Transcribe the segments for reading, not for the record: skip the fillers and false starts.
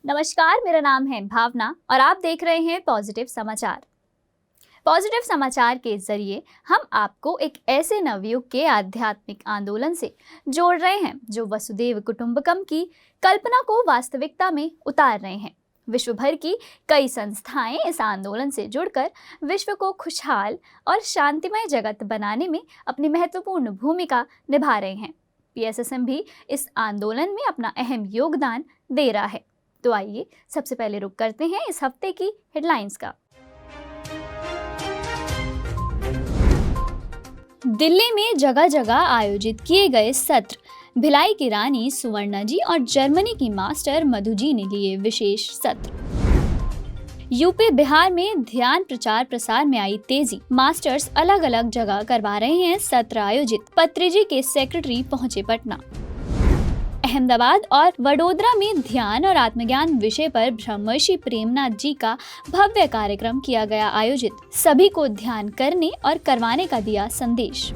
नमस्कार, मेरा नाम है भावना और आप देख रहे हैं पॉजिटिव समाचार। पॉजिटिव समाचार के जरिए हम आपको एक ऐसे नवयुग के आध्यात्मिक आंदोलन से जोड़ रहे हैं जो वसुदेव कुटुंबकम की कल्पना को वास्तविकता में उतार रहे हैं। विश्व भर की कई संस्थाएं इस आंदोलन से जुड़कर विश्व को खुशहाल और शांतिमय जगत बनाने में अपनी महत्वपूर्ण भूमिका निभा रहे हैं। PSSM भी इस आंदोलन में अपना अहम योगदान दे रहा है। तो आइए सबसे पहले रुक करते हैं इस हफ्ते की हेडलाइंस का। दिल्ली में जगह जगह आयोजित किए गए सत्र, भिलाई की रानी सुवर्णा जी और जर्मनी की मास्टर मधु जी ने लिए विशेष सत्र। यूपी बिहार में ध्यान प्रचार प्रसार में आई तेजी, मास्टर्स अलग अलग जगह करवा रहे हैं सत्र आयोजित, पत्रिजी के सेक्रेटरी पहुंचे पटना। अहमदाबाद और वडोदरा में ध्यान और आत्मज्ञान विषय पर ब्रह्मर्षि प्रेमनाथ जी का भव्य कार्यक्रम किया गया आयोजित, सभी को ध्यान करने और करवाने का दिया संदेश।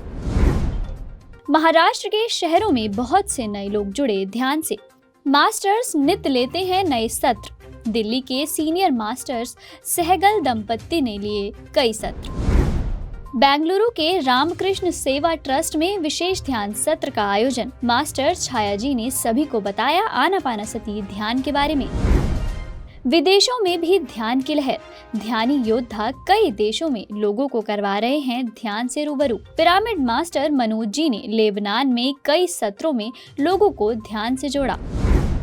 महाराष्ट्र के शहरों में बहुत से नए लोग जुड़े ध्यान से, मास्टर्स नित्य लेते हैं नए सत्र। दिल्ली के सीनियर मास्टर्स सहगल दंपत्ति ने लिए कई सत्र। बेंगलुरु के रामकृष्ण सेवा ट्रस्ट में विशेष ध्यान सत्र का आयोजन, मास्टर छाया जी ने सभी को बताया आनापानसती ध्यान के बारे में। विदेशों में भी ध्यान की लहर, ध्यानी योद्धा कई देशों में लोगों को करवा रहे हैं ध्यान से रूबरू। पिरामिड मास्टर मनोज जी ने लेबनान में कई सत्रों में लोगों को ध्यान से जोड़ा।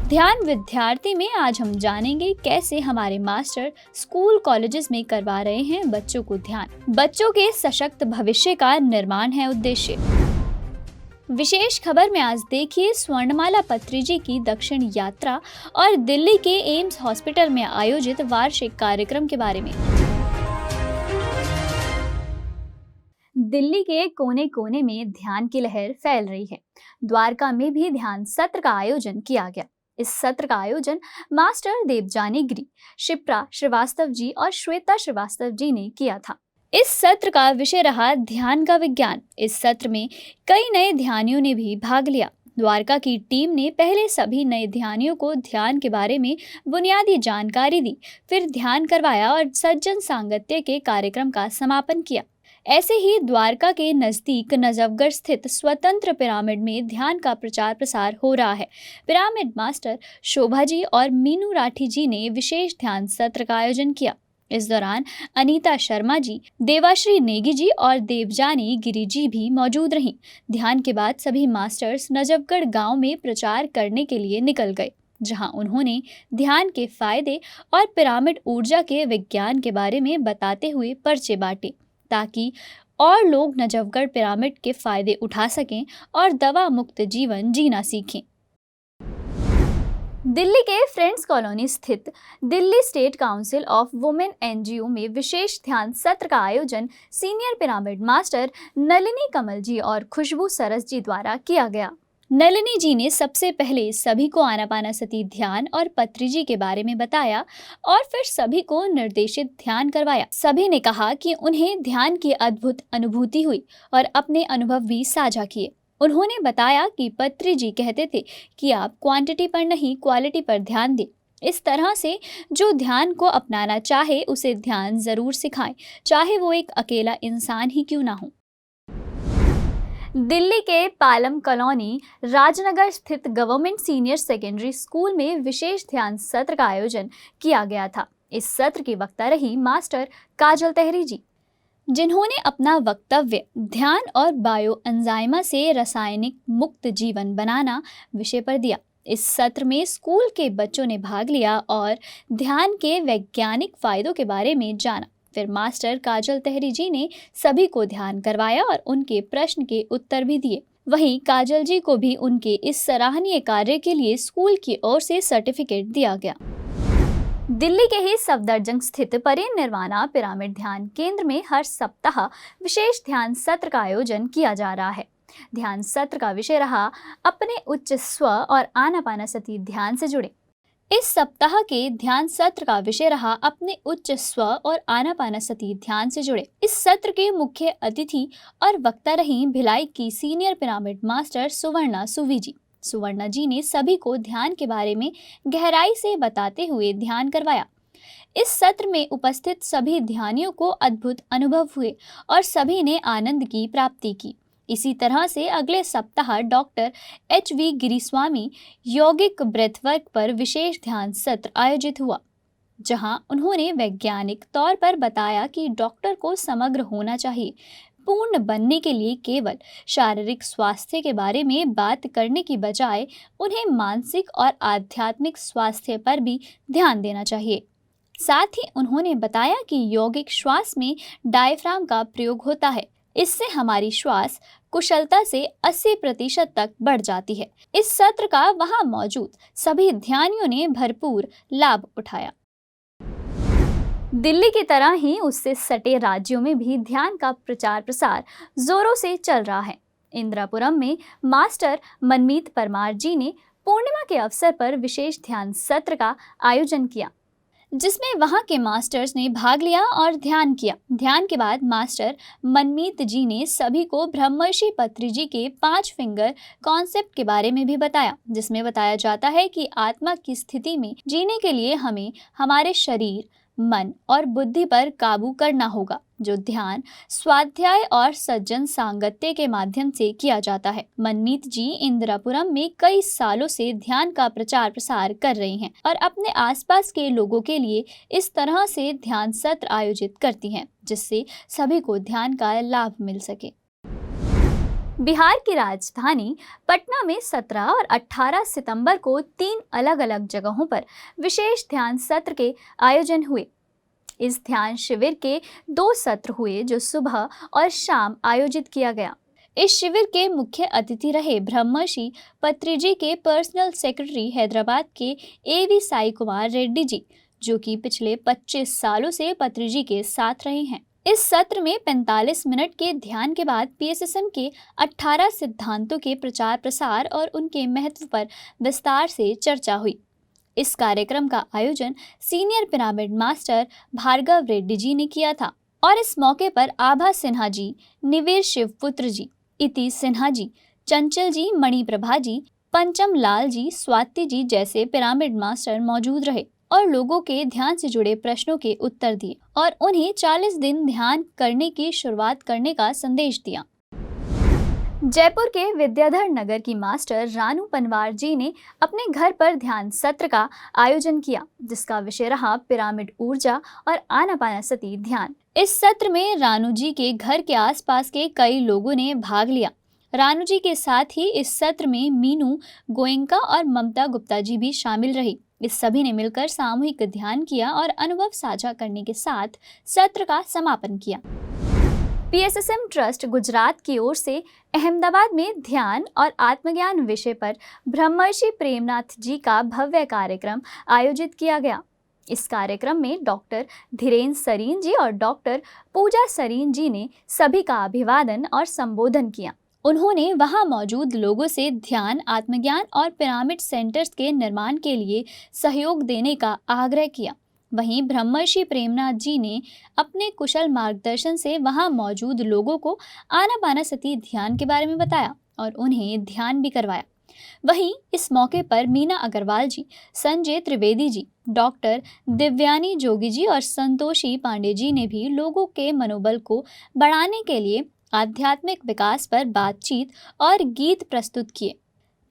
ध्यान विद्यार्थी में आज हम जानेंगे कैसे हमारे मास्टर स्कूल कॉलेजेस में करवा रहे हैं बच्चों को ध्यान। बच्चों के सशक्त भविष्य का निर्माण है उद्देश्य। विशेष खबर में आज देखिए स्वर्णमाला पत्रिजी की दक्षिण यात्रा और दिल्ली के एम्स हॉस्पिटल में आयोजित वार्षिक कार्यक्रम के बारे में। दिल्ली के कोने कोने में ध्यान की लहर फैल रही है। द्वारका में भी ध्यान सत्र का आयोजन किया गया। इस सत्र का आयोजन मास्टर देवजानी गिरी, शिप्रा श्रीवास्तव जी और श्वेता श्रीवास्तव जी ने किया था। इस सत्र का विषय रहा ध्यान का विज्ञान। इस सत्र में कई नए ध्यानियों ने भी भाग लिया। द्वारका की टीम ने पहले सभी नए ध्यानियों को ध्यान के बारे में बुनियादी जानकारी दी, फिर ध्यान करवाया और सज्जन सांगत्य के कार्यक्रम का समापन किया। ऐसे ही द्वारका के नजदीक नजफगढ़ स्थित स्वतंत्र पिरामिड में ध्यान का प्रचार प्रसार हो रहा है। पिरामिड मास्टर शोभा जी और मीनू राठी जी ने विशेष ध्यान सत्र का आयोजन किया। इस दौरान अनीता शर्मा जी, देवाश्री नेगी जी और देवजानी गिरी जी भी मौजूद रहीं। ध्यान के बाद सभी मास्टर्स नजफगढ़ गांव में प्रचार करने के लिए निकल गए, जहां उन्होंने ध्यान के फायदे और पिरामिड ऊर्जा के विज्ञान के बारे में बताते हुए पर्चे बांटे, ताकि और लोग नजफगढ़ पिरामिड के फायदे उठा सकें और दवा मुक्त जीवन जीना सीखें। दिल्ली के फ्रेंड्स कॉलोनी स्थित Delhi state council of women NGO में विशेष ध्यान सत्र का आयोजन सीनियर पिरामिड मास्टर नलिनी कमल जी और खुशबू सरस जी द्वारा किया गया। नलिनी जी ने सबसे पहले सभी को आनापानसती ध्यान और पत्रिजी के बारे में बताया और फिर सभी को निर्देशित ध्यान करवाया। सभी ने कहा कि उन्हें ध्यान की अद्भुत अनुभूति हुई और अपने अनुभव भी साझा किए। उन्होंने बताया कि पत्रिजी कहते थे कि आप क्वांटिटी पर नहीं क्वालिटी पर ध्यान दें। इस तरह से जो ध्यान को अपनाना चाहे उसे ध्यान जरूर सिखाएं, चाहे वो एक अकेला इंसान ही क्यों ना हो। दिल्ली के पालम कॉलोनी राजनगर स्थित गवर्नमेंट सीनियर सेकेंडरी स्कूल में विशेष ध्यान सत्र का आयोजन किया गया था। इस सत्र की वक्ता रही मास्टर काजल तहरी जी, जिन्होंने अपना वक्तव्य ध्यान और बायो एंजाइमा से रासायनिक मुक्त जीवन बनाना विषय पर दिया। इस सत्र में स्कूल के बच्चों ने भाग लिया और ध्यान के वैज्ञानिक फायदों के बारे में जाना। फिर मास्टर काजल तहरी जी ने सभी को ध्यान करवाया और उनके प्रश्न के उत्तर भी दिए। वहीं काजल जी को भी उनके इस सराहनीय कार्य के लिए स्कूल की ओर से सर्टिफिकेट दिया गया। दिल्ली के ही सफदरजंग स्थित परिनिर्वाणा पिरामिड ध्यान केंद्र में हर सप्ताह विशेष ध्यान सत्र का आयोजन किया जा रहा है। ध्यान सत्र का विषय रहा अपने उच्च स्व और आनापानसती ध्यान से जुड़े। इस सप्ताह के ध्यान सत्र का विषय रहा अपने उच्च स्व और आनापानसती ध्यान से जुड़े। इस सत्र के मुख्य अतिथि और वक्ता रही भिलाई की सीनियर पिरामिड मास्टर सुवर्णा सुवी जी। सुवर्णा जी ने सभी को ध्यान के बारे में गहराई से बताते हुए ध्यान करवाया। इस सत्र में उपस्थित सभी ध्यानियों को अद्भुत अनुभव हुए और सभी ने आनंद की प्राप्ति की। इसी तरह से अगले सप्ताह डॉक्टर HV गिरिस्वामी यौगिक ब्रेथवर्क पर विशेष ध्यान सत्र आयोजित हुआ, जहां उन्होंने वैज्ञानिक तौर पर बताया कि डॉक्टर को समग्र होना चाहिए। पूर्ण बनने के लिए केवल शारीरिक स्वास्थ्य के बारे में बात करने की बजाय उन्हें मानसिक और आध्यात्मिक स्वास्थ्य पर भी ध्यान देना चाहिए। साथ ही उन्होंने बताया कि यौगिक श्वास में डायफ्राम का प्रयोग होता है। इससे हमारी श्वास कुशलता से 80% तक बढ़ जाती है। इस सत्र का वहां मौजूद सभी ध्यानियों ने भरपूर लाभ उठाया। दिल्ली की तरह ही उससे सटे राज्यों में भी ध्यान का प्रचार प्रसार जोरों से चल रहा है। इंदिरापुरम में मास्टर मनमीत परमार जी ने पूर्णिमा के अवसर पर विशेष ध्यान सत्र का आयोजन किया, जिसमें वहां के मास्टर्स ने भाग लिया और ध्यान किया। ध्यान के बाद मास्टर मनमीत जी ने सभी को ब्रह्मर्षि पत्री जी के 5 फिंगर कॉन्सेप्ट के बारे में भी बताया, जिसमें बताया जाता है कि आत्मा की स्थिति में जीने के लिए हमें हमारे शरीर, मन और बुद्धि पर काबू करना होगा, जो ध्यान, स्वाध्याय और सज्जन सांगत्य के माध्यम से किया जाता है। मनमीत जी इंदिरापुरम में कई सालों से ध्यान का प्रचार प्रसार कर रही हैं और अपने आसपास के लोगों के लिए इस तरह से ध्यान सत्र आयोजित करती हैं, जिससे सभी को ध्यान का लाभ मिल सके। बिहार की राजधानी पटना में 17 और 18 सितंबर को 3 अलग अलग जगहों पर विशेष ध्यान सत्र के आयोजन हुए। इस ध्यान शिविर के 2 सत्र हुए, जो सुबह और शाम आयोजित किया गया। इस शिविर के मुख्य अतिथि रहे ब्रह्मर्षि पत्री जी के पर्सनल सेक्रेटरी हैदराबाद के AV साई कुमार रेड्डी जी, जो कि पिछले 25 सालों से पत्री जी के साथ रहे हैं। इस सत्र में 45 मिनट के ध्यान के बाद PSSM के 18 सिद्धांतों के प्रचार प्रसार और उनके महत्व पर विस्तार से चर्चा हुई। इस कार्यक्रम का आयोजन senior pyramid master Bhargav Reddy ji ने किया था और इस मौके पर आभा सिन्हा जी, निवेर शिवपुत्र जी, इति सिन्हा जी, चंचल जी, मणिप्रभा जी, पंचम लाल जी, स्वाति जी जैसे पिरामिड मास्टर मौजूद रहे और लोगों के ध्यान से जुड़े प्रश्नों के उत्तर दिए और उन्हें 40 दिन ध्यान करने की शुरुआत करने का संदेश दिया। जयपुर के विद्याधर नगर की मास्टर रानू पनवार जी ने अपने घर पर ध्यान सत्र का आयोजन किया, जिसका विषय रहा पिरामिड ऊर्जा और आनापानसती ध्यान। इस सत्र में रानू जी के घर के आसपास के कई लोगों ने भाग लिया। रानू जी के साथ ही इस सत्र में मीनू गोयंका और ममता गुप्ता जी भी शामिल रही। इस सभी ने मिलकर सामूहिक ध्यान किया और अनुभव साझा करने के साथ सत्र का समापन किया। PSSM ट्रस्ट गुजरात की ओर से अहमदाबाद में ध्यान और आत्मज्ञान विषय पर ब्रह्मर्षि प्रेमनाथ जी का भव्य कार्यक्रम आयोजित किया गया। इस कार्यक्रम में डॉक्टर धीरेन्द्र सरीन जी और डॉक्टर पूजा सरीन जी ने सभी का अभिवादन और संबोधन किया। उन्होंने वहां मौजूद लोगों से ध्यान, आत्मज्ञान और पिरामिड सेंटर्स के निर्माण के लिए सहयोग देने का आग्रह किया। वहीं ब्रह्मर्षि प्रेमनाथ जी ने अपने कुशल मार्गदर्शन से वहां मौजूद लोगों को आनापानसती ध्यान के बारे में बताया और उन्हें ध्यान भी करवाया। वहीं इस मौके पर मीना अग्रवाल जी, संजय त्रिवेदी जी, डॉक्टर दिव्यानी जोगी जी और संतोषी पांडे जी ने भी लोगों के मनोबल को बढ़ाने के लिए आध्यात्मिक विकास पर बातचीत और गीत प्रस्तुत किए।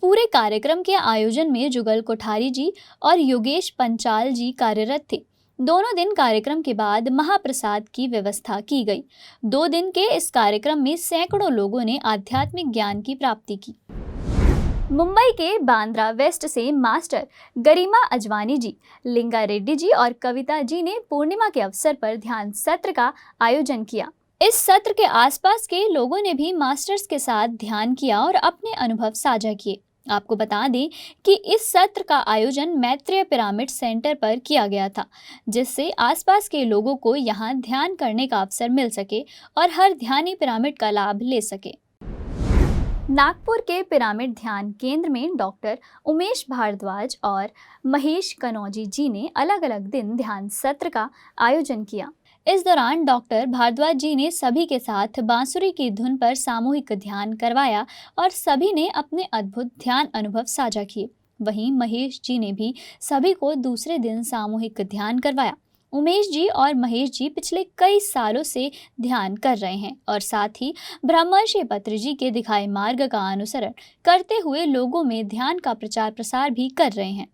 पूरे कार्यक्रम के आयोजन में जुगल कोठारी जी और योगेश पंचाल जी कार्यरत थे। दोनों दिन कार्यक्रम के बाद महाप्रसाद की व्यवस्था की गई। 2 दिन के इस कार्यक्रम में सैकड़ों लोगों ने आध्यात्मिक ज्ञान की प्राप्ति की। मुंबई के बांद्रा वेस्ट से मास्टर गरिमा अजवानी जी, लिंगा रेड्डी जी और कविता जी ने पूर्णिमा के अवसर पर ध्यान सत्र का आयोजन किया। इस सत्र के आसपास के लोगों ने भी मास्टर्स के साथ ध्यान किया और अपने अनुभव साझा किए। आपको बता दें कि इस सत्र का आयोजन मैत्रेय पिरामिड सेंटर पर किया गया था, जिससे आसपास के लोगों को यहां ध्यान करने का अवसर मिल सके और हर ध्यानी पिरामिड का लाभ ले सके। नागपुर के पिरामिड ध्यान केंद्र में डॉक्टर उमेश भारद्वाज और महेश कनौजी जी ने अलग अलग दिन ध्यान सत्र का आयोजन किया। इस दौरान डॉक्टर भारद्वाज जी ने सभी के साथ बांसुरी की धुन पर सामूहिक ध्यान करवाया और सभी ने अपने अद्भुत ध्यान अनुभव साझा किए। वहीं महेश जी ने भी सभी को दूसरे दिन सामूहिक ध्यान करवाया। उमेश जी और महेश जी पिछले कई सालों से ध्यान कर रहे हैं और साथ ही ब्रह्मर्षि पत्री जी के दिखाए मार्ग का अनुसरण करते हुए लोगों में ध्यान का प्रचार प्रसार भी कर रहे हैं।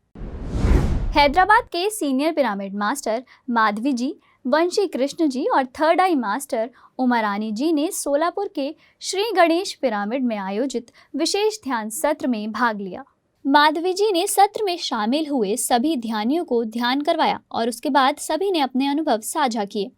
हैदराबाद के सीनियर पिरामिड मास्टर माधवी जी, वंशी कृष्ण जी और थर्ड आई मास्टर उमरानी जी ने सोलापुर के श्री गणेश पिरामिड में आयोजित विशेष ध्यान सत्र में भाग लिया। माधवी जी ने सत्र में शामिल हुए सभी ध्यानियों को ध्यान करवाया और उसके बाद सभी ने अपने अनुभव साझा किए।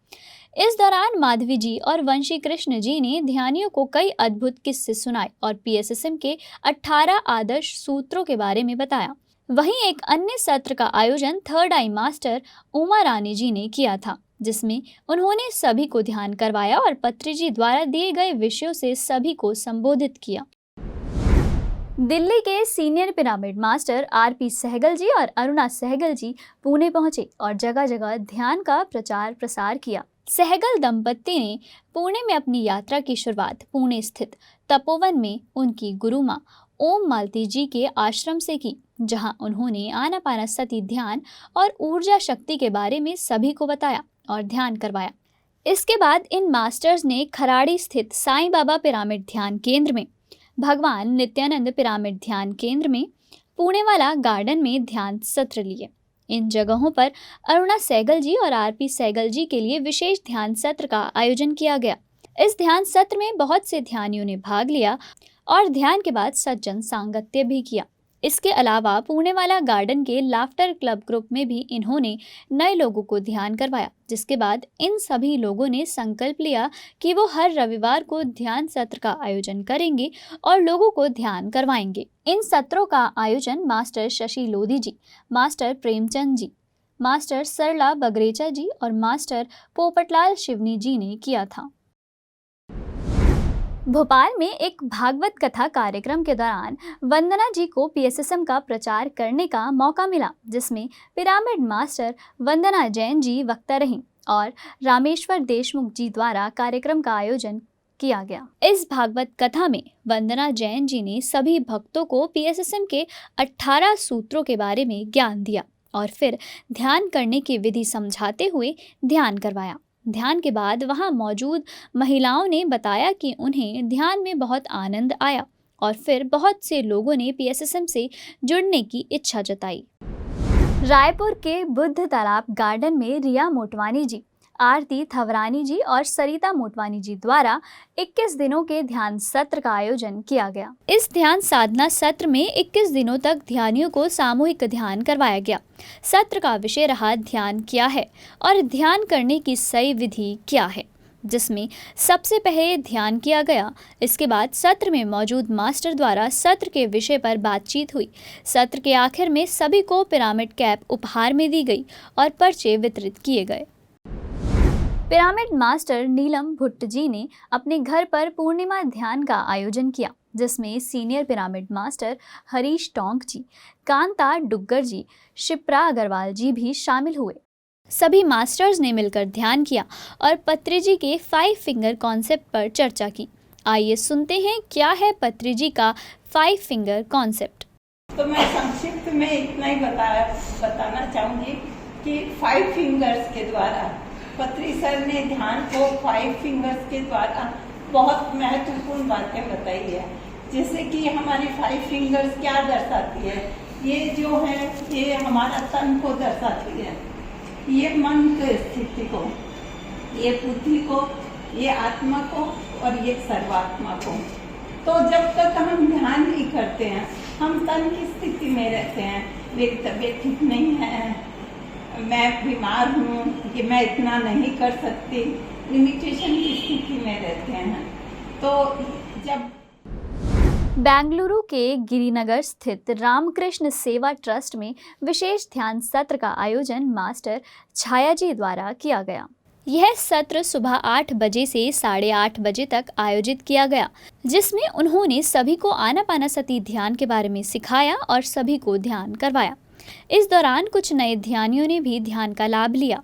इस दौरान माधवी जी और वंशी कृष्ण जी ने ध्यानियों को कई अद्भुत किस्से सुनाए और PSSM के 18 आदर्श सूत्रों के बारे में बताया। वहीं एक अन्य सत्र का आयोजन थर्ड आई मास्टर उमा रानी जी ने किया था, जिसमें उन्होंने सभी को ध्यान करवाया और पत्री जी द्वारा दिए गए विषयों से सभी को संबोधित किया। दिल्ली के senior pyramid master RP Sehgal ji और अरुणा सहगल जी पुणे पहुंचे और जगह जगह ध्यान का प्रचार प्रसार किया। सहगल दंपत्ति ने पुणे में अपनी यात्रा की शुरुआत पुणे स्थित तपोवन में उनकी गुरु मां ओम मालती जी के आश्रम से की, जहां उन्होंने आनापानसति ध्यान और ऊर्जा शक्ति के बारे में सभी को बताया और ध्यान करवाया। इसके बाद इन मास्टर्स ने खराड़ी स्थित साईं बाबा पिरामिड ध्यान केंद्र में, भगवान नित्यानंद पिरामिड ध्यान केंद्र में, पुणे वाला गार्डन में ध्यान सत्र लिए। इन जगहों पर अरुणा सहगल जी और RP सहगल जी के लिए विशेष ध्यान सत्र का आयोजन किया गया। इस ध्यान सत्र में बहुत से ध्यानियों ने भाग लिया और ध्यान के बाद सज्जन सांगत्य भी किया। इसके अलावा पुणे वाला गार्डन के लाफ्टर क्लब ग्रुप में भी इन्होंने नए लोगों को ध्यान करवाया, जिसके बाद इन सभी लोगों ने संकल्प लिया कि वो हर रविवार को ध्यान सत्र का आयोजन करेंगे और लोगों को ध्यान करवाएंगे। इन सत्रों का आयोजन मास्टर शशि लोधी जी, मास्टर प्रेमचंद जी, मास्टर सरला बगरेचा जी और मास्टर पोपटलाल शिवनी जी ने किया था। भोपाल में एक भागवत कथा कार्यक्रम के दौरान वंदना जी को PSSM का प्रचार करने का मौका मिला, जिसमें पिरामिड मास्टर वंदना जैन जी वक्ता रहीं और रामेश्वर देशमुख जी द्वारा कार्यक्रम का आयोजन किया गया। इस भागवत कथा में वंदना जैन जी ने सभी भक्तों को PSSM के 18 सूत्रों के बारे में ज्ञान दिया और फिर ध्यान करने की विधि समझाते हुए ध्यान करवाया। ध्यान के बाद वहां मौजूद महिलाओं ने बताया कि उन्हें ध्यान में बहुत आनंद आया और फिर बहुत से लोगों ने PSSM से जुड़ने की इच्छा जताई। रायपुर के बुद्ध तालाब गार्डन में रिया मोटवानी जी, आरती थवरानी जी और सरिता मोटवानी जी द्वारा 21 दिनों के ध्यान सत्र का आयोजन किया गया। इस ध्यान साधना सत्र में 21 दिनों तक ध्यानियों को सामूहिक ध्यान करवाया गया। सत्र का विषय रहा ध्यान क्या है और ध्यान करने की सही विधि क्या है, जिसमें सबसे पहले ध्यान किया गया। इसके बाद सत्र में मौजूद मास्टर द्वारा सत्र के विषय पर बातचीत हुई। सत्र के आखिर में सभी को पिरामिड कैप उपहार में दी गई और पर्चे वितरित किए गए। पिरामिड मास्टर नीलम भुट्ट जी ने अपने घर पर पूर्णिमा ध्यान का आयोजन किया, जिसमें senior pyramid master Harish Tonk ji, Kanta Duggar ji, Shipra Agarwal ji भी शामिल हुए। सभी मास्टर्स ने मिलकर ध्यान किया और पत्री जी के 5 फिंगर कॉन्सेप्ट पर चर्चा की। आइए सुनते हैं क्या है पत्री जी का 5 फिंगर कॉन्सेप्ट। तो मैं संक्षिप्त में इतना ही बताना चाहूंगी कि 5 फिंगर्स के द्वारा पत्री सर ने ध्यान को 5 फिंगर्स के द्वारा बहुत महत्वपूर्ण बातें बताई है। जैसे कि हमारी 5 फिंगर्स क्या दर्शाती है, ये जो है ये हमारा तन को दर्शाती है, ये मन की स्थिति को, ये बुद्धि को, ये आत्मा को और ये सर्वात्मा को। तो जब तक हम ध्यान नहीं करते हैं हम तन की स्थिति में रहते हैं, मेरी तबीयत ठीक नहीं है, मैं बीमार हूँ, कि मैं इतना नहीं कर सकती, लिमिटेशन की स्थिति में रहते हैं। तो जब बेंगलुरु के गिरिनगर स्थित रामकृष्ण सेवा ट्रस्ट में विशेष ध्यान सत्र का आयोजन मास्टर छाया जी द्वारा किया गया। यह सत्र सुबह 8 बजे से 8:30 बजे तक आयोजित किया गया, जिसमें उन्होंने सभी को आनापानसति ध्यान के बारे में सिखाया और सभी को ध्यान करवाया। इस दौरान कुछ नए ध्यानियों ने भी ध्यान का लाभ लिया।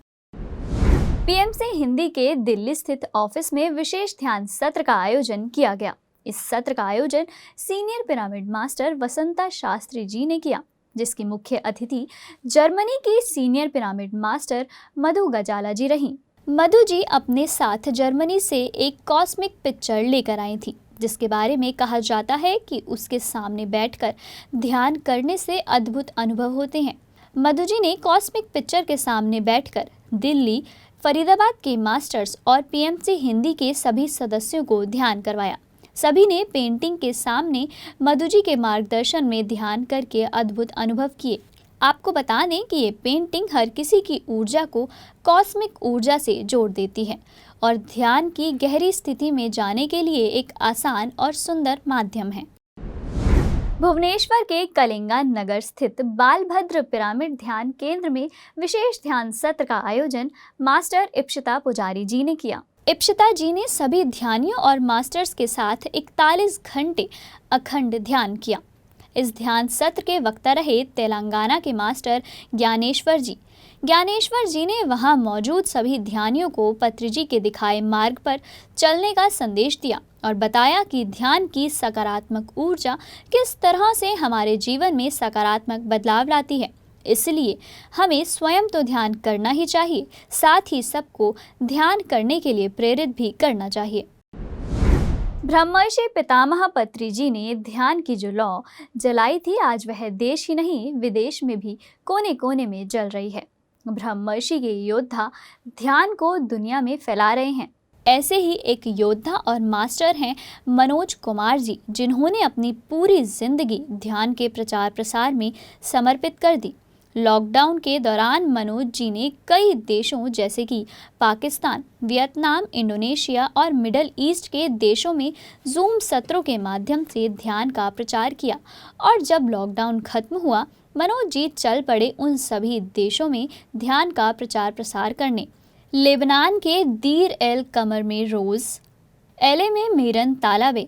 पीएमसी हिंदी के दिल्ली स्थित ऑफिस में विशेष ध्यान सत्र का आयोजन किया गया। इस सत्र का आयोजन senior pyramid master Vasanta Shastri ji ने किया, जिसकी मुख्य अतिथि जर्मनी की सीनियर पिरामिड मास्टर मधु गजाला जी रहीं। मधु जी अपने साथ जर्मनी से एक कॉस्मिक पिक्चर लेकर आई थी, जिसके बारे में कहा जाता है कि उसके सामने बैठकर ध्यान करने से अद्भुत अनुभव होते हैं। मधु जी ने कॉस्मिक पिक्चर के सामने बैठकर दिल्ली, फरीदाबाद के मास्टर्स और पीएमसी हिंदी के सभी सदस्यों को ध्यान करवाया। सभी ने पेंटिंग के सामने मधु जी के मार्गदर्शन में ध्यान करके अद्भुत अनुभव किए। आपको बता दें कि ये पेंटिंग हर किसी की ऊर्जा को कॉस्मिक ऊर्जा से जोड़ देती है और ध्यान की गहरी स्थिति में जाने के लिए एक आसान और सुंदर माध्यम है। भुवनेश्वर के कलिंगा नगर स्थित बालभद्र पिरामिड ध्यान केंद्र में विशेष ध्यान सत्र का आयोजन मास्टर इप्सिता पुजारी जी ने किया। इप्सिता जी ने सभी ध्यानियों और मास्टर्स के साथ 41 घंटे अखंड ध्यान किया। इस ध्यान सत्र के वक्ता रहे तेलंगाना के मास्टर ज्ञानेश्वर जी। ज्ञानेश्वर जी ने वहां मौजूद सभी ध्यानियों को पत्री जी के दिखाए मार्ग पर चलने का संदेश दिया और बताया कि ध्यान की सकारात्मक ऊर्जा किस तरह से हमारे जीवन में सकारात्मक बदलाव लाती है। इसलिए हमें स्वयं तो ध्यान करना ही चाहिए, साथ ही सबको ध्यान करने के लिए प्रेरित भी करना चाहिए। ब्रह्मर्षि पितामह पत्री जी ने ध्यान की जो लौ जलाई थी, आज वह देश ही नहीं विदेश में भी कोने कोने में जल रही है। ब्रह्मर्षि के योद्धा ध्यान को दुनिया में फैला रहे हैं। ऐसे ही एक योद्धा और मास्टर हैं मनोज कुमार जी, जिन्होंने अपनी पूरी जिंदगी ध्यान के प्रचार प्रसार में समर्पित कर दी। लॉकडाउन के दौरान मनोज जी ने कई देशों जैसे कि पाकिस्तान, वियतनाम, इंडोनेशिया और मिडल ईस्ट के देशों में जूम सत्रों के माध्यम से ध्यान का प्रचार किया और जब लॉकडाउन खत्म हुआ, मनोज जी चल पड़े उन सभी देशों में ध्यान का प्रचार प्रसार करने। लेबनान के दीर एल कमर में रोज़, एले में मेरन तालाबे,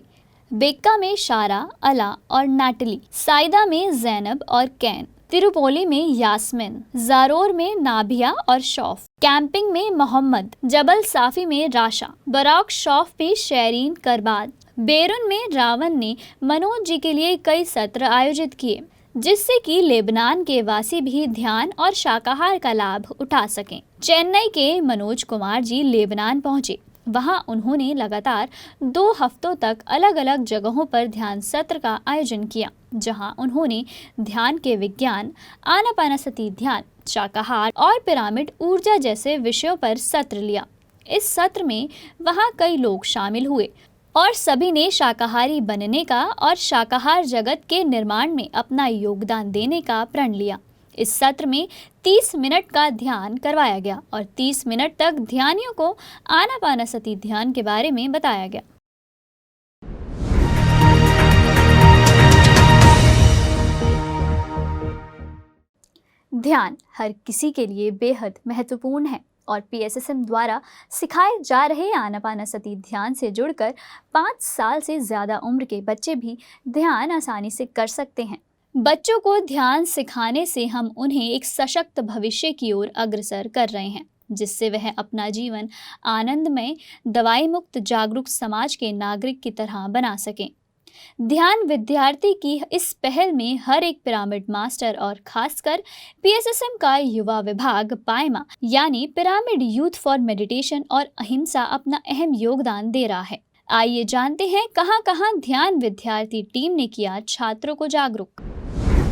बेक्का में शारा, अला और नाटली, साइदा में जैनब और कैन, तिरुपोली में यास्मिन, जारोर में नाभिया और शौफ, कैंपिंग में मोहम्मद, जबल साफी में राशा, बराक शौफ में शैरीन करबाद, बेरुन में रावण ने मनोज जी के लिए कई सत्र आयोजित किए, जिससे कि लेबनान के वासी भी ध्यान और शाकाहार का लाभ उठा सकें। चेन्नई के मनोज कुमार जी लेबनान पहुंचे। वहां उन्होंने लगातार 2 हफ्तों तक अलग अलग जगहों पर ध्यान सत्र का आयोजन किया, जहां उन्होंने ध्यान के विज्ञान, आनापानसती ध्यान, शाकाहार और पिरामिड ऊर्जा जैसे विषयों पर सत्र लिया। इस सत्र में वहां कई लोग शामिल हुए और सभी ने शाकाहारी बनने का और शाकाहार जगत के निर्माण में अपना योगदान देने का प्रण लिया। इस सत्र में 30 मिनट का ध्यान करवाया गया और 30 मिनट तक ध्यानियों को आनापानसती ध्यान के बारे में बताया गया। ध्यान हर किसी के लिए बेहद महत्वपूर्ण है और पीएसएसएम द्वारा सिखाए जा रहे आनापानसती ध्यान से जुड़कर 5 साल से ज़्यादा उम्र के बच्चे भी ध्यान आसानी से कर सकते हैं। बच्चों को ध्यान सिखाने से हम उन्हें एक सशक्त भविष्य की ओर अग्रसर कर रहे हैं, जिससे वह अपना जीवन आनंदमय, दवाई मुक्त, जागरूक समाज के नागरिक की तरह बना सकें। ध्यान विद्यार्थी की इस पहल में हर एक पिरामिड मास्टर और खासकर पीएसएसएम का युवा विभाग पायमा यानी पिरामिड यूथ फॉर मेडिटेशन और अहिंसा अपना अहम योगदान दे रहा है। आइए जानते हैं कहां-कहां ध्यान विद्यार्थी टीम ने किया छात्रों को जागरूक।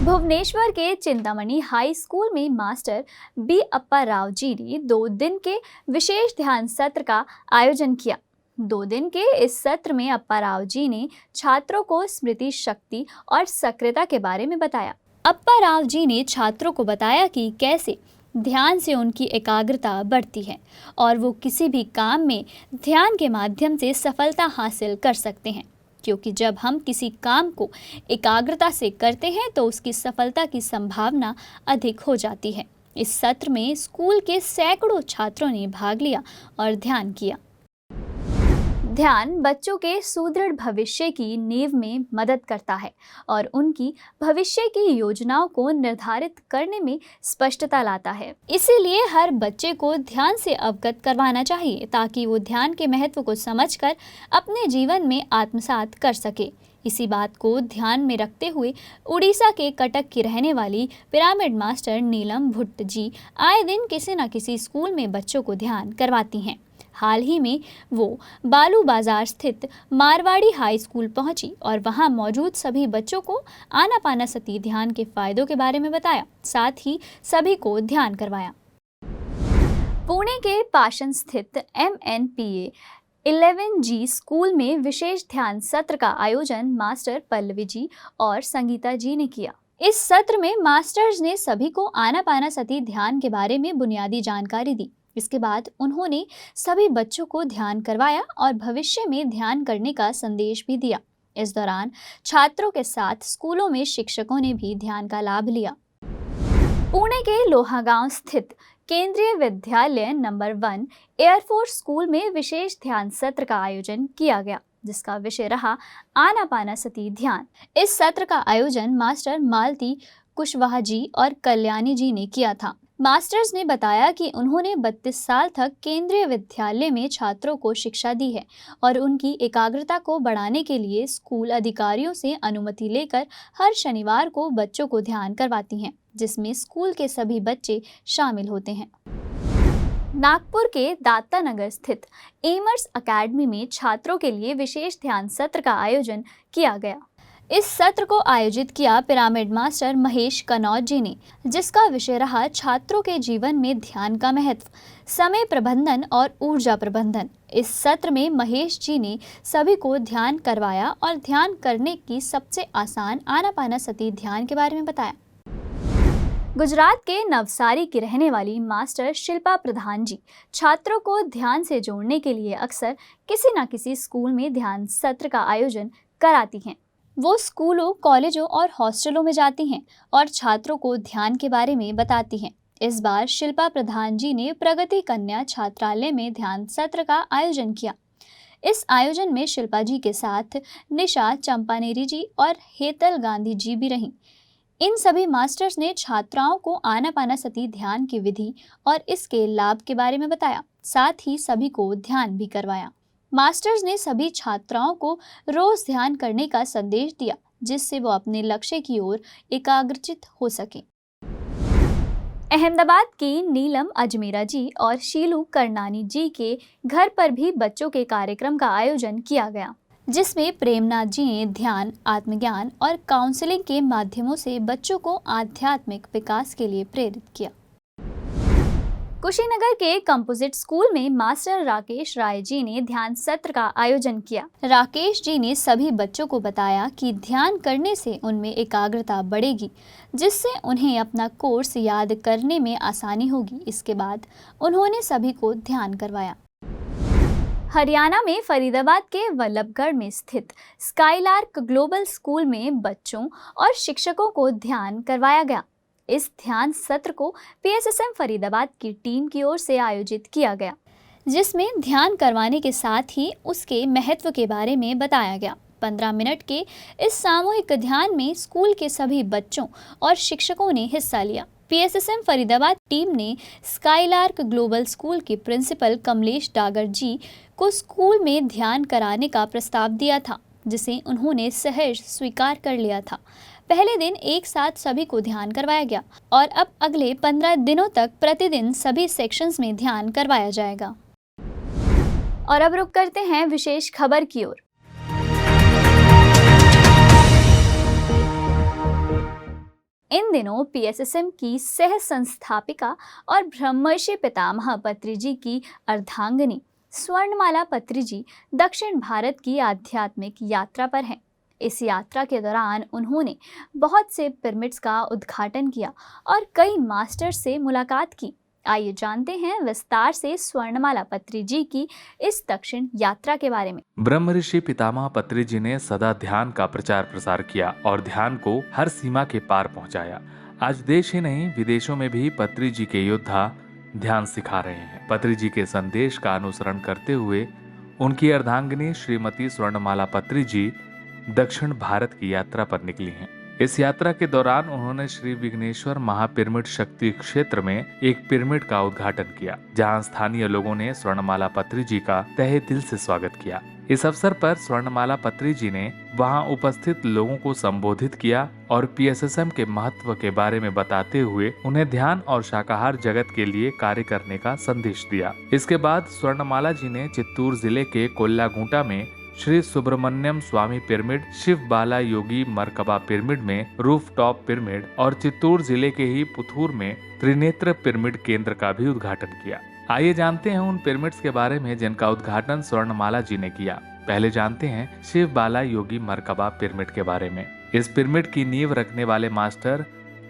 भुवनेश्वर के चिंतामणि हाई स्कूल में मास्टर बी अप्पा राव जी ने 2 दिन के विशेष ध्यान सत्र का आयोजन किया। 2 दिन के इस सत्र में अप्पा राव जी ने छात्रों को स्मृति शक्ति और सक्रियता के बारे में बताया। अप्पा राव जी ने छात्रों को बताया कि कैसे ध्यान से उनकी एकाग्रता बढ़ती है और वो किसी भी काम में ध्यान के माध्यम से सफलता हासिल कर सकते हैं, क्योंकि जब हम किसी काम को एकाग्रता से करते हैं तो उसकी सफलता की संभावना अधिक हो जाती है। इस सत्र में स्कूल के सैकड़ों छात्रों ने भाग लिया और ध्यान किया। ध्यान बच्चों के सुदृढ़ भविष्य की नींव में मदद करता है और उनकी भविष्य की योजनाओं को निर्धारित करने में स्पष्टता लाता है। इसीलिए हर बच्चे को ध्यान से अवगत करवाना चाहिए ताकि वो ध्यान के महत्व को समझकर अपने जीवन में आत्मसात कर सके। इसी बात को ध्यान में रखते हुए उड़ीसा के कटक की रहने वाली पिरामिड मास्टर नीलम भुट्ट जी आए दिन किसी न किसी स्कूल में बच्चों को ध्यान करवाती हैं। हाल ही में वो बालू बाजार स्थित मारवाड़ी हाई स्कूल पहुंची और वहां मौजूद सभी बच्चों को आनापानसती ध्यान के फायदों के बारे में बताया, साथ ही सभी को ध्यान करवाया। पुणे के पाषण स्थित MNPA 11G स्कूल में विशेष ध्यान सत्र का आयोजन मास्टर पल्लवी जी और संगीता जी ने किया। इस सत्र में मास्टर्स ने सभी को आनापानसती ध्यान के बारे में बुनियादी जानकारी दी। इसके बाद उन्होंने सभी बच्चों को ध्यान करवाया और भविष्य में ध्यान करने का संदेश भी दिया। इस दौरान छात्रों के साथ स्कूलों में शिक्षकों ने भी ध्यान का लाभ लिया। पुणे के लोहागांव स्थित केंद्रीय विद्यालय नंबर 1 एयरफोर्स स्कूल में विशेष ध्यान सत्र का आयोजन किया गया, जिसका विषय रहा आनापानसती ध्यान। इस सत्र का आयोजन मास्टर मालती कुशवाहा जी और कल्याणी जी ने किया था। मास्टर्स ने बताया कि उन्होंने 32 साल तक केंद्रीय विद्यालय में छात्रों को शिक्षा दी है और उनकी एकाग्रता को बढ़ाने के लिए स्कूल अधिकारियों से अनुमति लेकर हर शनिवार को बच्चों को ध्यान करवाती हैं, जिसमें स्कूल के सभी बच्चे शामिल होते हैं। नागपुर के दाता नगर स्थित एमर्स अकेडमी में छात्रों के लिए विशेष ध्यान सत्र का आयोजन किया गया। इस सत्र को आयोजित किया पिरामिड मास्टर महेश कनौज जी ने, जिसका विषय रहा छात्रों के जीवन में ध्यान का महत्व, समय प्रबंधन और ऊर्जा प्रबंधन। इस सत्र में महेश जी ने सभी को ध्यान करवाया और ध्यान करने की सबसे आसान आनापानसती ध्यान के बारे में बताया। गुजरात के नवसारी की रहने वाली मास्टर शिल्पा प्रधान जी छात्रों को ध्यान से जोड़ने के लिए अक्सर किसी न किसी स्कूल में ध्यान सत्र का आयोजन कराती हैं। वो स्कूलों, कॉलेजों और हॉस्टलों में जाती हैं और छात्रों को ध्यान के बारे में बताती हैं। इस बार शिल्पा प्रधान जी ने प्रगति कन्या छात्रालय में ध्यान सत्र का आयोजन किया। इस आयोजन में शिल्पा जी के साथ निशा चंपानेरी जी और हेतल गांधी जी भी रहीं। इन सभी मास्टर्स ने छात्राओं को आनापानसती ध्यान की विधि और इसके लाभ के बारे में बताया, साथ ही सभी को ध्यान भी करवाया। मास्टर्स ने सभी छात्राओं को रोज ध्यान करने का संदेश दिया, जिससे वो अपने लक्ष्य की ओर एकाग्रचित हो सके। अहमदाबाद की नीलम अजमेरा जी और शीलू करनानी जी के घर पर भी बच्चों के कार्यक्रम का आयोजन किया गया, जिसमें प्रेमनाथ जी ने ध्यान, आत्मज्ञान और काउंसलिंग के माध्यमों से बच्चों को आध्यात्मिक विकास के लिए प्रेरित किया। कुशीनगर के कंपोजिट स्कूल में मास्टर राकेश राय जी ने ध्यान सत्र का आयोजन किया। राकेश जी ने सभी बच्चों को बताया कि ध्यान करने से उनमें एकाग्रता बढ़ेगी, जिससे उन्हें अपना कोर्स याद करने में आसानी होगी। इसके बाद उन्होंने सभी को ध्यान करवाया। हरियाणा में फरीदाबाद के वल्लभगढ़ में स्थित स्काईलार्क ग्लोबल स्कूल में बच्चों और शिक्षकों को ध्यान करवाया गया। इस ध्यान सत्र को PSSM फरीदाबाद की टीम की ओर से आयोजित किया गया, जिसमें ध्यान करवाने के साथ ही उसके महत्व के बारे में बताया गया। 15 मिनट के इस सामूहिक ध्यान में स्कूल के सभी बच्चों और शिक्षकों ने हिस्सा लिया। PSSM फरीदाबाद टीम ने स्काईलार्क ग्लोबल स्कूल के प्रिंसिपल कमलेश डागर जी को स्कूल में ध्यान कराने का प्रस्ताव दिया था, जिसे उन्होंने सहर्ष स्वीकार कर लिया था। पहले दिन एक साथ सभी को ध्यान करवाया गया और अब अगले 15 दिनों तक प्रतिदिन सभी सेक्शंस में ध्यान करवाया जाएगा। और अब रुक करते हैं विशेष खबर की ओर। इन दिनों PSSM की सह संस्थापिका और ब्रह्मर्षि पितामह पत्री जी की अर्धांगिनी स्वर्णमाला पत्री जी दक्षिण भारत की आध्यात्मिक यात्रा पर हैं। इस यात्रा के दौरान उन्होंने बहुत से पिरामिड्स का उद्घाटन किया और कई मास्टर्स से मुलाकात की। आइए जानते हैं विस्तार से स्वर्णमाला पत्री जी की इस दक्षिण यात्रा के बारे में। ब्रह्मर्षि पितामह पत्री जी ने सदा ध्यान का प्रचार प्रसार किया और ध्यान को हर सीमा के पार पहुंचाया। आज देश ही नहीं विदेशों में भी पत्री जी के योद्धा ध्यान सिखा रहे हैं। पत्री जी के संदेश का अनुसरण करते हुए उनकी अर्धांगिनी श्रीमती स्वर्णमाला पत्री जी दक्षिण भारत की यात्रा पर निकली हैं। इस यात्रा के दौरान उन्होंने श्री विघ्नेश्वर महापिरामिड शक्ति क्षेत्र में एक पिरामिड का उद्घाटन किया, जहां स्थानीय लोगों ने स्वर्णमाला पत्री जी का तहे दिल से स्वागत किया। इस अवसर पर स्वर्णमाला पत्री जी ने वहां उपस्थित लोगों को संबोधित किया और PSSM के महत्व के बारे में बताते हुए उन्हें ध्यान और शाकाहार जगत के लिए कार्य करने का संदेश दिया। इसके बाद स्वर्णमाला जी ने चित्तूर जिले के कोल्लागूंटा में श्री सुब्रमण्यम स्वामी पिरामिड, शिव बाला योगी मरकबा पिरामिड में रूफटॉप पिरामिड और चित्तूर जिले के ही पुथूर में त्रिनेत्र पिरामिड केंद्र का भी उद्घाटन किया। आइए जानते हैं उन पिरामिड्स के बारे में जिनका उद्घाटन स्वर्णमाला जी ने किया। पहले जानते हैं शिव बाला योगी मरकबा पिरामिड के बारे में। इस पिरामिड की नींव रखने वाले मास्टर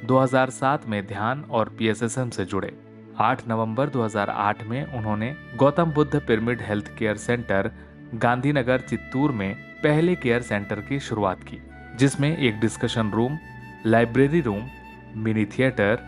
2007 में ध्यान और PSSM से जुड़े। 8 नवंबर 2008 में उन्होंने Gautam Buddha pyramid health care centre Gandhinagar Chittoor में पहले केयर सेंटर की शुरुआत की, जिसमें एक discussion room, library room, mini theatre,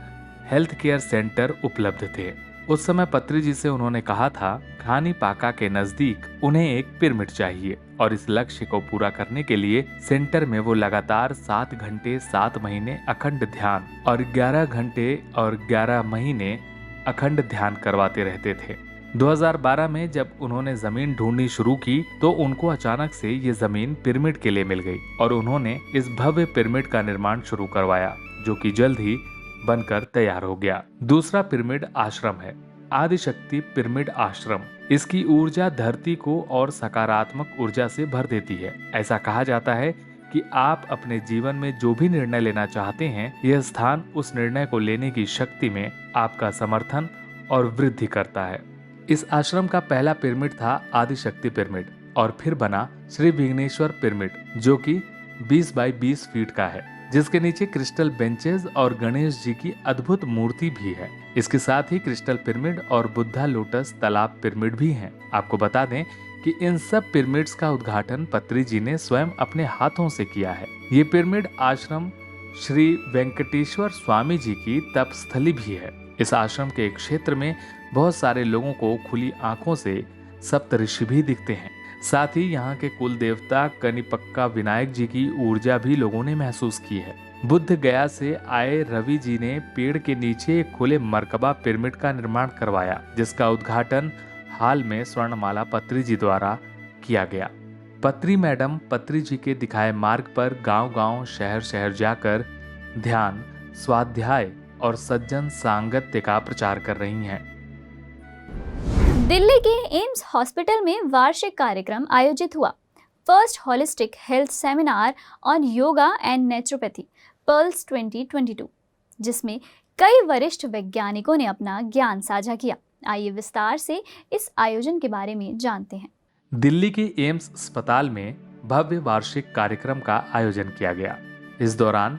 health care centre उपलब्ध थे। उस समय पत्री जी से उन्होंने कहा था खानी पाका के नजदीक उन्हें एक पिरामिड चाहिए और इस लक्ष्य को पूरा करने के लिए सेंटर में वो लगातार 7 घंटे 7 महीने अखंड ध्यान और 11 घंटे और 11 महीने अखंड ध्यान करवाते रहते थे। 2012 में जब उन्होंने जमीन ढूंढनी शुरू की तो उनको अचानक से ये जमीन पिरामिड के लिए मिल गई और उन्होंने इस भव्य पिरामिड का निर्माण शुरू करवाया, जो कि जल्द ही बनकर तैयार हो गया। दूसरा पिरामिड आश्रम है, आदिशक्ति पिरामिड आश्रम। इसकी ऊर्जा धरती को और सकारात्मक ऊर्जा से भर देती है। ऐसा कहा जाता है कि आप अपने जीवन में जो भी निर्णय लेना चाहते हैं, यह स्थान उस निर्णय को लेने की शक्ति में आपका समर्थन और वृद्धि करता है। इस आश्रम का पहला पिरामिड था आदिशक्ति पिरामिड और फिर बना श्री विघ्नेश्वर पिरामिड, जो कि 20 बाई 20 फीट का है, जिसके नीचे क्रिस्टल बेंचेस और गणेश जी की अद्भुत मूर्ति भी है। इसके साथ ही क्रिस्टल पिरामिड और बुद्धा लोटस तालाब पिरामिड भी हैं। आपको बता दें कि इन सब पिरामिड्स का उद्घाटन पत्री जी ने स्वयं अपने हाथों से किया है। ये पिरामिड आश्रम श्री वेंकटेश्वर स्वामी जी की तपस्थली भी है। इस आश्रम के क्षेत्र में बहुत सारे लोगों को खुली आंखों से सप्तऋषि भी दिखते हैं। साथ ही यहाँ के कुल देवता कनिपक्का विनायक जी की ऊर्जा भी लोगों ने महसूस की है। बुद्ध गया से आए रवि जी ने पेड़ के नीचे एक खुले मरकबा पिरामिड का निर्माण करवाया, जिसका उद्घाटन हाल में स्वर्णमाला पत्री जी द्वारा किया गया। पत्री मैडम पत्री जी के दिखाए मार्ग पर गांव-गांव, शहर-शहर जाकर ध्यान, स्वाध्याय और सज्जन सांगत्य का प्रचार कर रही हैं। दिल्ली के एम्स हॉस्पिटल में वार्षिक कार्यक्रम आयोजित हुआ। First holistic health seminar on yoga and naturopathy pulse 2022, जिसमें कई वरिष्ठ वैज्ञानिकों ने अपना ज्ञान साझा किया। आइए विस्तार से इस आयोजन के बारे में जानते हैं। दिल्ली के एम्स अस्पताल में भव्य वार्षिक कार्यक्रम का आयोजन किया गया। इस दौरान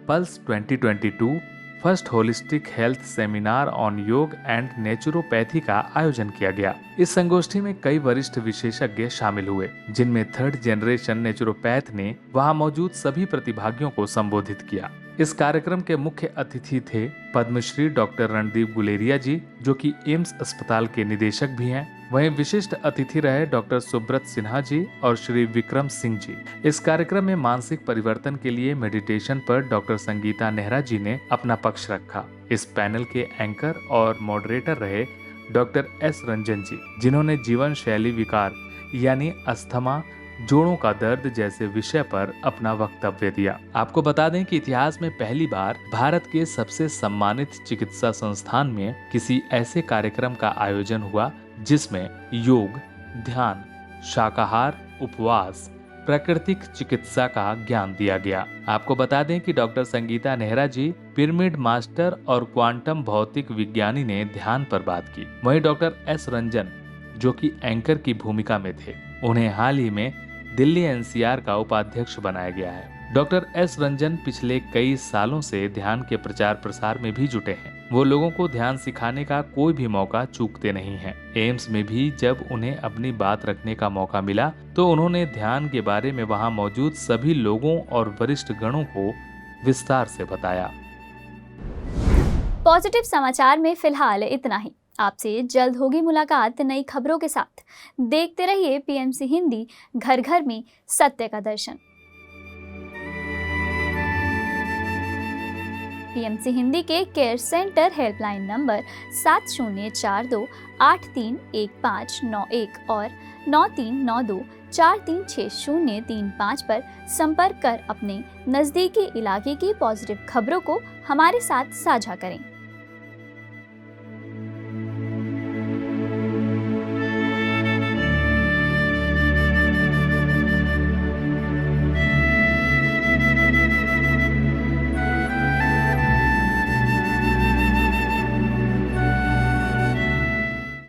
pulse 2022 first holistic health seminar on योग एंड नेचुरोपैथी का आयोजन किया गया। इस संगोष्ठी में कई वरिष्ठ विशेषज्ञ शामिल हुए, जिनमें 3rd जनरेशन नेचुरोपैथ ने वहां मौजूद सभी प्रतिभागियों को संबोधित किया। इस कार्यक्रम के मुख्य अतिथि थे पद्मश्री डॉक्टर रणदीप गुलेरिया जी, जो कि एम्स अस्पताल के निदेशक भी हैं। वहीं विशिष्ट अतिथि रहे डॉक्टर सुब्रत सिन्हा जी और श्री विक्रम सिंह जी। इस कार्यक्रम में मानसिक परिवर्तन के लिए मेडिटेशन पर डॉक्टर संगीता नेहरा जी ने अपना पक्ष रखा। इस पैनल के एंकर और मॉडरेटर रहे डॉक्टर S रंजन जी, जिन्होंने जीवन शैली विकार यानी अस्थमा, जोड़ों का दर्द जैसे विषय पर अपना वक्तव्य दिया। आपको बता दें कि इतिहास में पहली बार भारत के सबसे सम्मानित चिकित्सा संस्थान में किसी ऐसे कार्यक्रम का आयोजन हुआ जिसमें योग, ध्यान, शाकाहार, उपवास, प्राकृतिक चिकित्सा का ज्ञान दिया गया। आपको बता दें कि डॉक्टर संगीता नेहरा जी पिरामिड मास्टर और क्वांटम भौतिक विज्ञानी ने ध्यान पर बात की। वहीं डॉक्टर S रंजन, जो कि एंकर की भूमिका में थे, उन्हें हाल ही में दिल्ली NCR का उपाध्यक्ष बनाया गया है। डॉक्टर S रंजन पिछले कई सालों से ध्यान के प्रचार प्रसार में भी जुटे हैं। वो लोगों को ध्यान सिखाने का कोई भी मौका चूकते नहीं हैं। एम्स में भी जब उन्हें अपनी बात रखने का मौका मिला तो उन्होंने ध्यान के बारे में वहां मौजूद सभी लोगों और वरिष्ठ गणों को विस्तार से बताया। पॉजिटिव समाचार में फिलहाल इतना ही। आपसे जल्द होगी मुलाकात नई खबरों के साथ। देखते रहिए पीएमसी हिंदी, घर घर में सत्य का दर्शन। पीएमसी हिंदी के केयर सेंटर हेल्पलाइन नंबर 7042831591 और 9392436035 पर संपर्क कर अपने नज़दीकी इलाके की पॉजिटिव खबरों को हमारे साथ साझा करें।